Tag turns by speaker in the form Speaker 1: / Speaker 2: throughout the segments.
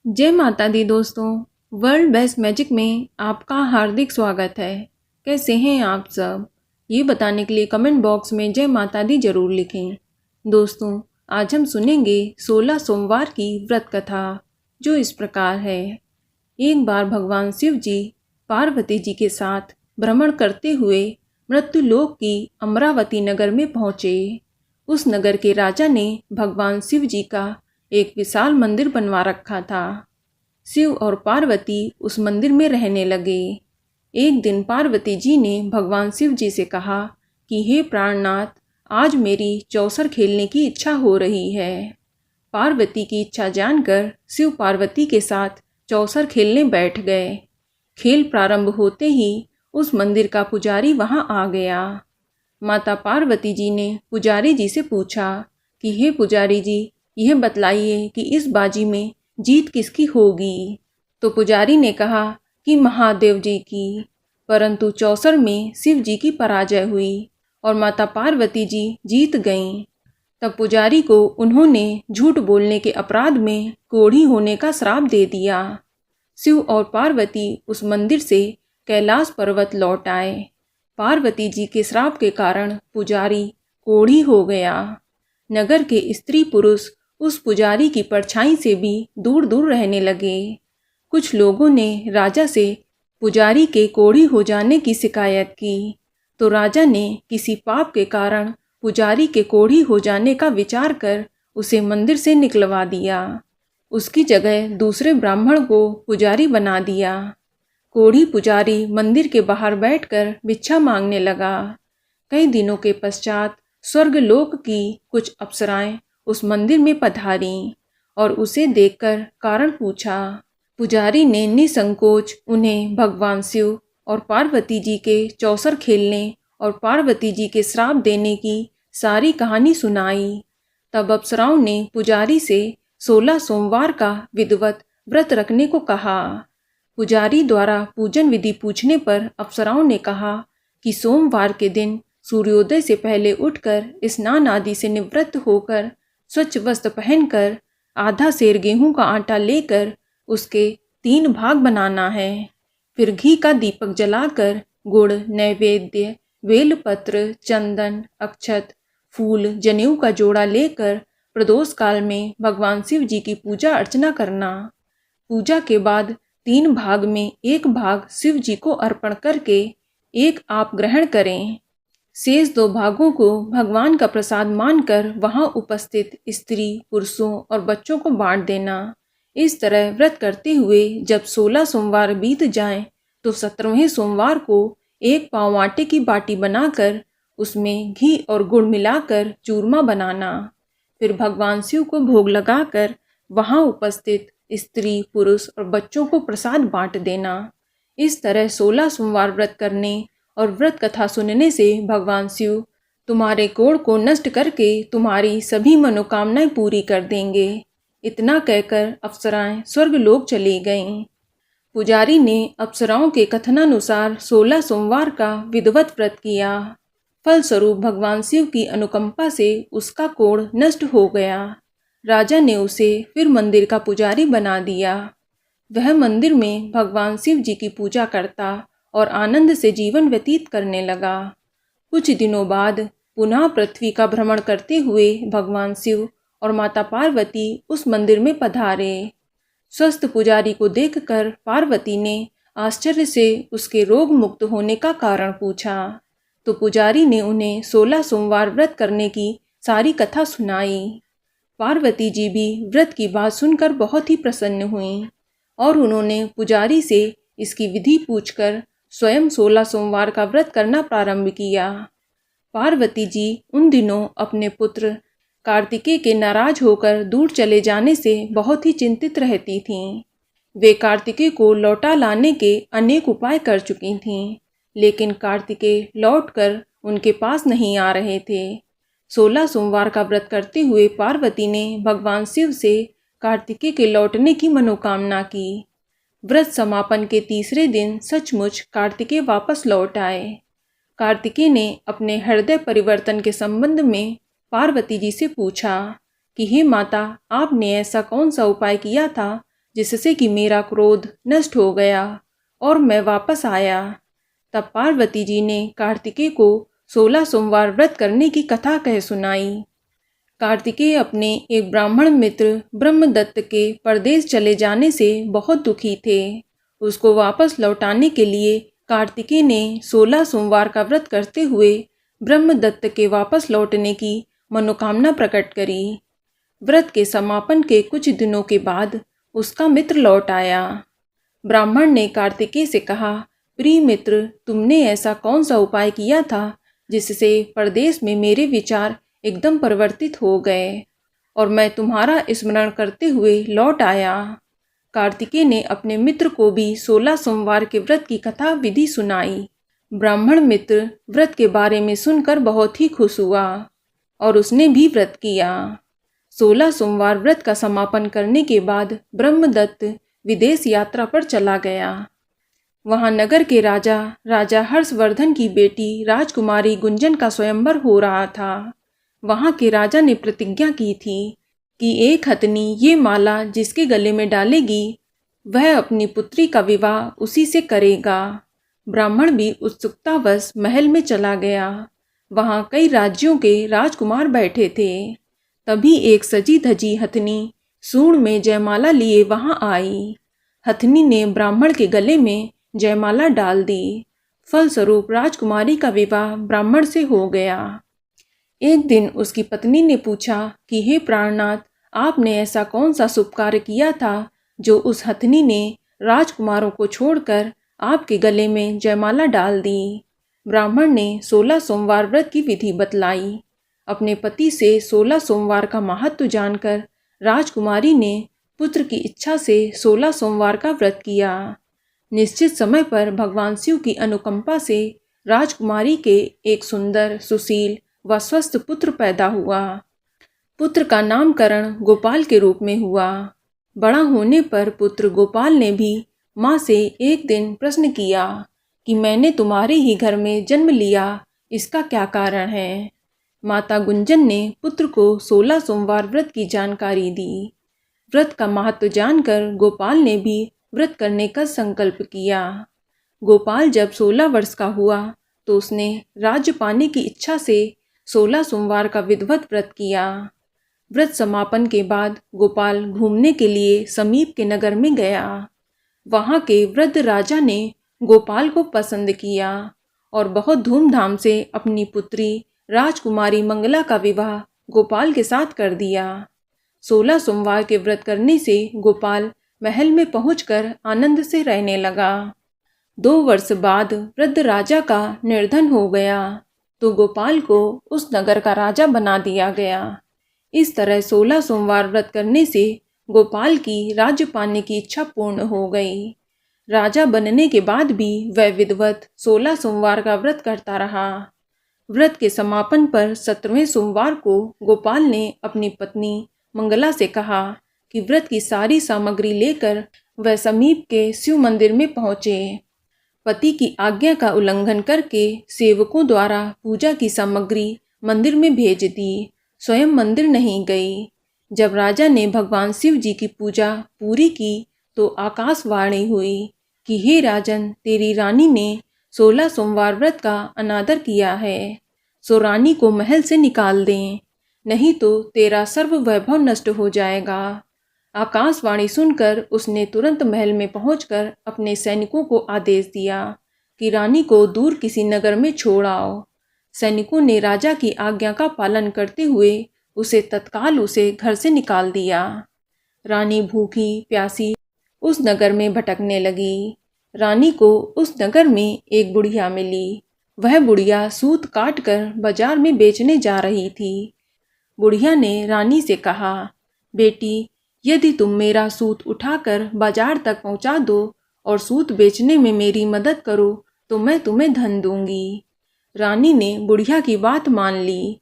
Speaker 1: जय माता दी दोस्तों। वर्ल्ड बेस्ट मैजिक में आपका हार्दिक स्वागत है। कैसे हैं आप सब? ये बताने के लिए कमेंट बॉक्स में जय माता दी जरूर लिखें। दोस्तों, आज हम सुनेंगे 16 सोमवार की व्रत कथा, जो इस प्रकार है। एक बार भगवान शिव जी पार्वती जी के साथ भ्रमण करते हुए मृत्युलोक की अमरावती नगर में पहुँचे। उस नगर के राजा ने भगवान शिव जी का एक विशाल मंदिर बनवा रखा था। शिव और पार्वती उस मंदिर में रहने लगे। एक दिन पार्वती जी ने भगवान शिव जी से कहा कि हे प्राणनाथ, आज मेरी चौसर खेलने की इच्छा हो रही है। पार्वती की इच्छा जानकर शिव पार्वती के साथ चौसर खेलने बैठ गए। खेल प्रारंभ होते ही उस मंदिर का पुजारी वहां आ गया। माता पार्वती जी ने पुजारी जी से पूछा कि हे पुजारी जी, यह बतलाइए कि इस बाजी में जीत किसकी होगी। तो पुजारी ने कहा कि महादेव जी की, परंतु चौसर में शिव जी की पराजय हुई और माता पार्वती जी जीत गईं। तब पुजारी को उन्होंने झूठ बोलने के अपराध में कोढ़ी होने का श्राप दे दिया। शिव और पार्वती उस मंदिर से कैलाश पर्वत लौट आए। पार्वती जी के श्राप के कारण पुजारी कोढ़ी हो गया। नगर के स्त्री पुरुष उस पुजारी की परछाई से भी दूर दूर रहने लगे। कुछ लोगों ने राजा से पुजारी के कोढ़ी हो जाने की शिकायत की, तो राजा ने किसी पाप के कारण पुजारी के कोढ़ी हो जाने का विचार कर उसे मंदिर से निकलवा दिया। उसकी जगह दूसरे ब्राह्मण को पुजारी बना दिया। कोढ़ी पुजारी मंदिर के बाहर बैठकर भिक्षा मांगने लगा। कई दिनों के पश्चात स्वर्गलोक की कुछ अप्सराएं उस मंदिर में पधारी और उसे देखकर कारण पूछा। पुजारी ने निसंकोच उन्हें भगवान शिव और पार्वती जी के चौसर खेलने और पार्वती जी के श्राप देने की सारी कहानी सुनाई। तब अप्सराओं ने पुजारी से 16 सोमवार का विधिवत व्रत रखने को कहा। पुजारी द्वारा पूजन विधि पूछने पर अप्सराओं ने कहा कि सोमवार के दिन सूर्योदय से पहले उठकर स्नान आदि से निवृत्त होकर स्वच्छ वस्त्र पहनकर आधा सेर गेहूं का आटा लेकर उसके 3 भाग बनाना है। फिर घी का दीपक जलाकर गुड़, नैवेद्य, बेलपत्र, चंदन, अक्षत, फूल, जनेऊ का जोड़ा लेकर प्रदोष काल में भगवान शिव जी की पूजा अर्चना करना। पूजा के बाद 3 भाग में 1 भाग शिव जी को अर्पण करके 1 आप ग्रहण करें। शेष 2 भागों को भगवान का प्रसाद मानकर वहां उपस्थित स्त्री, पुरुषों और बच्चों को बांट देना। इस तरह व्रत करते हुए जब 16 सोमवार बीत जाएं, तो 17वें सोमवार को 1 पाव आटे की बाटी बनाकर उसमें घी और गुड़ मिलाकर चूरमा बनाना। फिर भगवान शिव को भोग लगाकर वहां उपस्थित स्त्री, पुरुष और बच्चों को प्रसाद बांट देना। इस तरह 16 सोमवार व्रत करने और व्रत कथा सुनने से भगवान शिव तुम्हारे कोढ़ को नष्ट करके तुम्हारी सभी मनोकामनाएं पूरी कर देंगे। इतना कहकर अप्सराएं स्वर्गलोक चली गईं। पुजारी ने अप्सराओं के कथनानुसार 16 सोमवार का विधिवत व्रत किया। फलस्वरूप भगवान शिव की अनुकंपा से उसका कोढ़ नष्ट हो गया। राजा ने उसे फिर मंदिर का पुजारी बना दिया। वह मंदिर में भगवान शिव जी की पूजा करता और आनंद से जीवन व्यतीत करने लगा। कुछ दिनों बाद पुनः पृथ्वी का भ्रमण करते हुए भगवान शिव और माता पार्वती उस मंदिर में पधारे। स्वस्थ पुजारी को देखकर पार्वती ने आश्चर्य से उसके रोग मुक्त होने का कारण पूछा, तो पुजारी ने उन्हें 16 सोमवार व्रत करने की सारी कथा सुनाई। पार्वती जी भी व्रत की बात सुनकर बहुत ही प्रसन्न हुईं और उन्होंने पुजारी से इसकी विधि पूछकर स्वयं 16 सोमवार का व्रत करना प्रारंभ किया। पार्वती जी उन दिनों अपने पुत्र कार्तिकेय के नाराज होकर दूर चले जाने से बहुत ही चिंतित रहती थीं। वे कार्तिकेय को लौटा लाने के अनेक उपाय कर चुकी थीं, लेकिन कार्तिकेय लौटकर उनके पास नहीं आ रहे थे। 16 सोमवार का व्रत करते हुए पार्वती ने भगवान शिव से कार्तिकेय के लौटने की मनोकामना की। व्रत समापन के तीसरे दिन सचमुच कार्तिकेय वापस लौट आए। कार्तिकेय ने अपने हृदय परिवर्तन के संबंध में पार्वती जी से पूछा कि हे माता, आपने ऐसा कौन सा उपाय किया था जिससे कि मेरा क्रोध नष्ट हो गया और मैं वापस आया। तब पार्वती जी ने कार्तिकेय को 16 सोमवार व्रत करने की कथा कह सुनाई। कार्तिकेय अपने एक ब्राह्मण मित्र ब्रह्मदत्त के परदेश चले जाने से बहुत दुखी थे। उसको वापस लौटाने के लिए कार्तिकेय ने 16 सोमवार का व्रत करते हुए ब्रह्मदत्त के वापस लौटने की मनोकामना प्रकट करी। व्रत के समापन के कुछ दिनों के बाद उसका मित्र लौट आया। ब्राह्मण ने कार्तिकेय से कहा, प्रिय मित्र, तुमने ऐसा कौन सा उपाय किया था जिससे परदेश में मेरे विचार एकदम परिवर्तित हो गए और मैं तुम्हारा स्मरण करते हुए लौट आया। कार्तिकेय ने अपने मित्र को भी 16 सोमवार के व्रत की कथा विधि सुनाई। ब्राह्मण मित्र व्रत के बारे में सुनकर बहुत ही खुश हुआ और उसने भी व्रत किया। 16 सोमवार व्रत का समापन करने के बाद ब्रह्मदत्त विदेश यात्रा पर चला गया। वहां नगर के राजा हर्षवर्धन की बेटी राजकुमारी गुंजन का स्वयंवर हो रहा था। वहां के राजा ने प्रतिज्ञा की थी कि एक हथनी ये माला जिसके गले में डालेगी वह अपनी पुत्री का विवाह उसी से करेगा। ब्राह्मण भी उत्सुकतावश महल में चला गया। वहां कई राज्यों के राजकुमार बैठे थे। तभी एक सजी धजी हथनी सूंड में जयमाला लिए वहां आई। हथनी ने ब्राह्मण के गले में जयमाला डाल दी। फलस्वरूप राजकुमारी का विवाह ब्राह्मण से हो गया। एक दिन उसकी पत्नी ने पूछा कि हे प्राणनाथ, आपने ऐसा कौन सा शुभ कार्य किया था जो उस हथनी ने राजकुमारों को छोड़कर आपके गले में जयमाला डाल दी। ब्राह्मण ने 16 सोमवार व्रत की विधि बतलाई। अपने पति से 16 सोमवार का महत्व जानकर राजकुमारी ने पुत्र की इच्छा से 16 सोमवार का व्रत किया। निश्चित समय पर भगवान शिव की अनुकंपा से राजकुमारी के एक सुंदर, सुशील व स्वस्थ पुत्र पैदा हुआ। पुत्र का नामकरण गोपाल के रूप में हुआ। बड़ा होने पर पुत्र गोपाल ने भी माँ से एक दिन प्रश्न किया कि मैंने तुम्हारे ही घर में जन्म लिया, इसका क्या कारण है। माता गुंजन ने पुत्र को 16 सोमवार व्रत की जानकारी दी। व्रत का महत्व जानकर गोपाल ने भी व्रत करने का संकल्प किया। गोपाल जब 16 वर्ष का हुआ तो उसने राज्य पाने की इच्छा से 16 सोमवार का विधिवत व्रत किया। व्रत समापन के बाद गोपाल घूमने के लिए समीप के नगर में गया। वहां के वृद्ध राजा ने गोपाल को पसंद किया और बहुत धूमधाम से अपनी पुत्री राजकुमारी मंगला का विवाह गोपाल के साथ कर दिया। 16 सोमवार के व्रत करने से गोपाल महल में पहुंचकर आनंद से रहने लगा। 2 वर्ष बाद वृद्ध राजा का निर्धन हो गया तो गोपाल को उस नगर का राजा बना दिया गया। इस तरह 16 सोमवार व्रत करने से गोपाल की राज्य पाने की इच्छा पूर्ण हो गई। राजा बनने के बाद भी वह विधिवत 16 सोमवार का व्रत करता रहा। व्रत के समापन पर 17वें सोमवार को गोपाल ने अपनी पत्नी मंगला से कहा कि व्रत की सारी सामग्री लेकर वह समीप के शिव मंदिर में पहुँचे। पति की आज्ञा का उल्लंघन करके सेवकों द्वारा पूजा की सामग्री मंदिर में भेज दी, स्वयं मंदिर नहीं गई। जब राजा ने भगवान शिव जी की पूजा पूरी की तो आकाशवाणी हुई कि हे राजन, तेरी रानी ने 16 सोमवार व्रत का अनादर किया है, सो रानी को महल से निकाल दें, नहीं तो तेरा सर्व वैभव नष्ट हो जाएगा। आकाशवाणी सुनकर उसने तुरंत महल में पहुंचकर अपने सैनिकों को आदेश दिया कि रानी को दूर किसी नगर में छोड़ आओ। सैनिकों ने राजा की आज्ञा का पालन करते हुए उसे तत्काल उसे घर से निकाल दिया। रानी भूखी प्यासी उस नगर में भटकने लगी। रानी को उस नगर में एक बुढ़िया मिली। वह बुढ़िया सूत काट कर बाजार में बेचने जा रही थी। बुढ़िया ने रानी से कहा, बेटी, यदि तुम मेरा सूत उठाकर बाजार तक पहुंचा दो और सूत बेचने में मेरी मदद करो तो मैं तुम्हें धन दूंगी। रानी ने बुढ़िया की बात मान ली,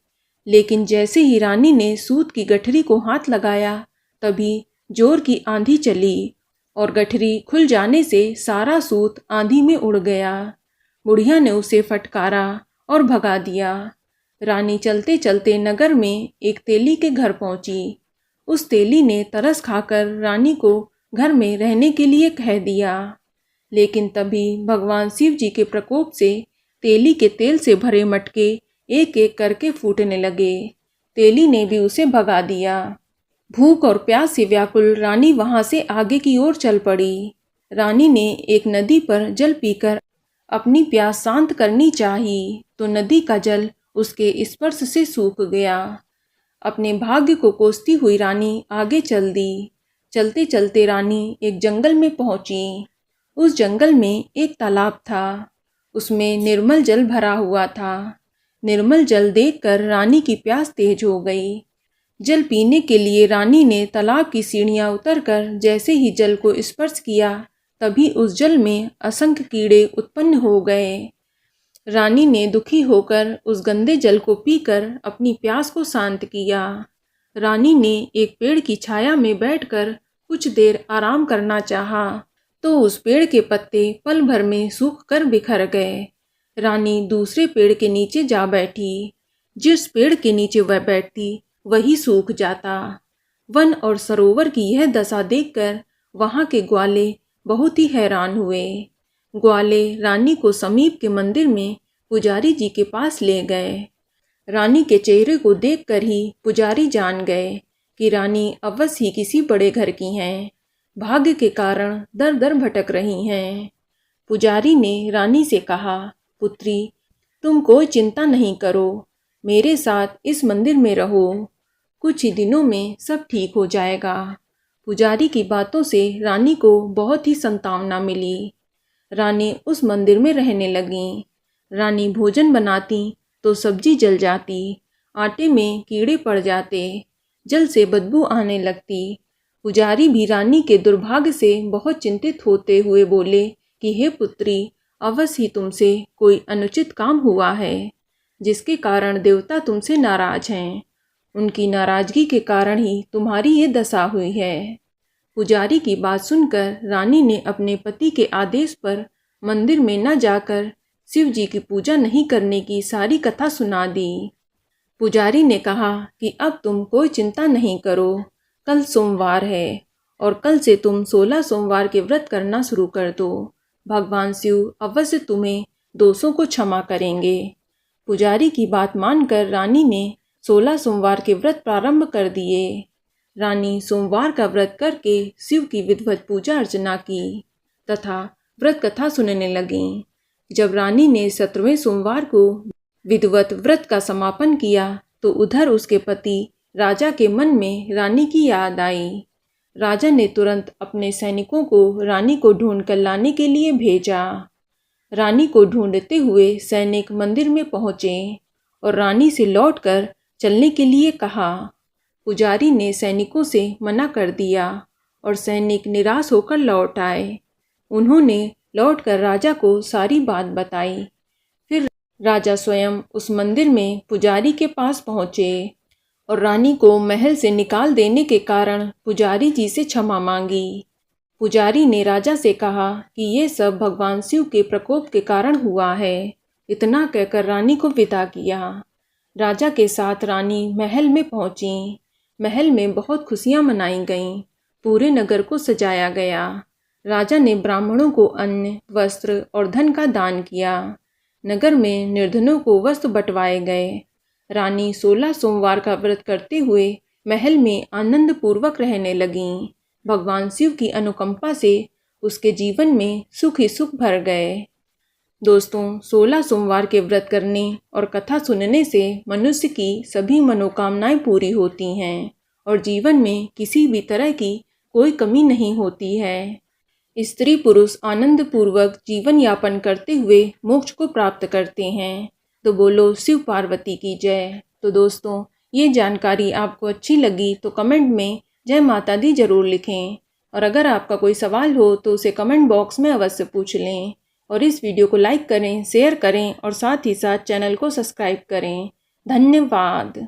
Speaker 1: लेकिन जैसे ही रानी ने सूत की गठरी को हाथ लगाया तभी जोर की आंधी चली और गठरी खुल जाने से सारा सूत आंधी में उड़ गया। बुढ़िया ने उसे फटकारा और भगा दिया। रानी चलते चलते नगर में एक तेली के घर पहुंची। उस तेली ने तरस खाकर रानी को घर में रहने के लिए कह दिया। लेकिन तभी भगवान शिव जी के प्रकोप से तेली के तेल से भरे मटके एक एक करके फूटने लगे। तेली ने भी उसे भगा दिया। भूख और प्यास से व्याकुल रानी वहां से आगे की ओर चल पड़ी। रानी ने एक नदी पर जल पीकर अपनी प्यास शांत करनी चाही तो नदी का जल उसके स्पर्श से सूख गया। अपने भाग्य को कोसती हुई रानी आगे चल दी। चलते चलते रानी एक जंगल में पहुंची। उस जंगल में एक तालाब था। उसमें निर्मल जल भरा हुआ था। निर्मल जल देखकर रानी की प्यास तेज हो गई। जल पीने के लिए रानी ने तालाब की सीढ़ियां उतरकर जैसे ही जल को स्पर्श किया तभी उस जल में असंख्य कीड़े उत्पन्न हो गए। रानी ने दुखी होकर उस गंदे जल को पीकर अपनी प्यास को शांत किया। रानी ने एक पेड़ की छाया में बैठकर कुछ देर आराम करना चाहा तो उस पेड़ के पत्ते पल भर में सूख कर बिखर गए। रानी दूसरे पेड़ के नीचे जा बैठी। जिस पेड़ के नीचे वह बैठती वही सूख जाता। वन और सरोवर की यह दशा देखकर वहां के ग्वाले बहुत ही हैरान हुए। ग्वाले रानी को समीप के मंदिर में पुजारी जी के पास ले गए। रानी के चेहरे को देखकर ही पुजारी जान गए कि रानी अवश्य ही किसी बड़े घर की हैं। भाग्य के कारण दर दर भटक रही हैं। पुजारी ने रानी से कहा, पुत्री, तुम कोई चिंता नहीं करो, मेरे साथ इस मंदिर में रहो, कुछ ही दिनों में सब ठीक हो जाएगा। पुजारी की बातों से रानी को बहुत ही सांत्वना मिली। रानी उस मंदिर में रहने लगी। रानी भोजन बनाती तो सब्जी जल जाती, आटे में कीड़े पड़ जाते, जल से बदबू आने लगती। पुजारी भी रानी के दुर्भाग्य से बहुत चिंतित होते हुए बोले कि हे पुत्री, अवश्य ही तुमसे कोई अनुचित काम हुआ है जिसके कारण देवता तुमसे नाराज हैं। उनकी नाराजगी के कारण ही तुम्हारी ये दशा हुई है। पुजारी की बात सुनकर रानी ने अपने पति के आदेश पर मंदिर में न जाकर शिव जी की पूजा नहीं करने की सारी कथा सुना दी। पुजारी ने कहा कि अब तुम कोई चिंता नहीं करो, कल सोमवार है और कल से तुम 16 सोमवार के व्रत करना शुरू कर दो। भगवान शिव अवश्य तुम्हें दोषों को क्षमा करेंगे। पुजारी की बात मानकर रानी ने 16 सोमवार के व्रत प्रारंभ कर दिए। रानी सोमवार का व्रत करके शिव की विधिवत पूजा अर्चना की तथा व्रत कथा सुनने लगी। जब रानी ने 17वें सोमवार को विधिवत व्रत का समापन किया तो उधर उसके पति राजा के मन में रानी की याद आई। राजा ने तुरंत अपने सैनिकों को रानी को ढूंढ कर लाने के लिए भेजा। रानी को ढूंढते हुए सैनिक मंदिर में पहुंचे और रानी से लौटकर चलने के लिए कहा। पुजारी ने सैनिकों से मना कर दिया और सैनिक निराश होकर लौट आए। उन्होंने लौटकर राजा को सारी बात बताई। फिर राजा स्वयं उस मंदिर में पुजारी के पास पहुंचे और रानी को महल से निकाल देने के कारण पुजारी जी से क्षमा मांगी। पुजारी ने राजा से कहा कि ये सब भगवान शिव के प्रकोप के कारण हुआ है। इतना कहकर रानी को विदा किया। राजा के साथ रानी महल में पहुंची। महल में बहुत खुशियां मनाई गईं। पूरे नगर को सजाया गया। राजा ने ब्राह्मणों को अन्न, वस्त्र और धन का दान किया। नगर में निर्धनों को वस्त्र बंटवाए गए। रानी 16 सोमवार का व्रत करते हुए महल में आनंद पूर्वक रहने लगीं। भगवान शिव की अनुकंपा से उसके जीवन में सुख ही सुख भर गए। दोस्तों, 16 सोमवार के व्रत करने और कथा सुनने से मनुष्य की सभी मनोकामनाएं पूरी होती हैं और जीवन में किसी भी तरह की कोई कमी नहीं होती है। स्त्री पुरुष आनंद पूर्वक जीवन यापन करते हुए मोक्ष को प्राप्त करते हैं। तो बोलो शिव पार्वती की जय। तो दोस्तों, ये जानकारी आपको अच्छी लगी तो कमेंट में जय माता दी जरूर लिखें और अगर आपका कोई सवाल हो तो उसे कमेंट बॉक्स में अवश्य पूछ लें और इस वीडियो को लाइक करें, शेयर करें और साथ ही साथ चैनल को सब्सक्राइब करें। धन्यवाद।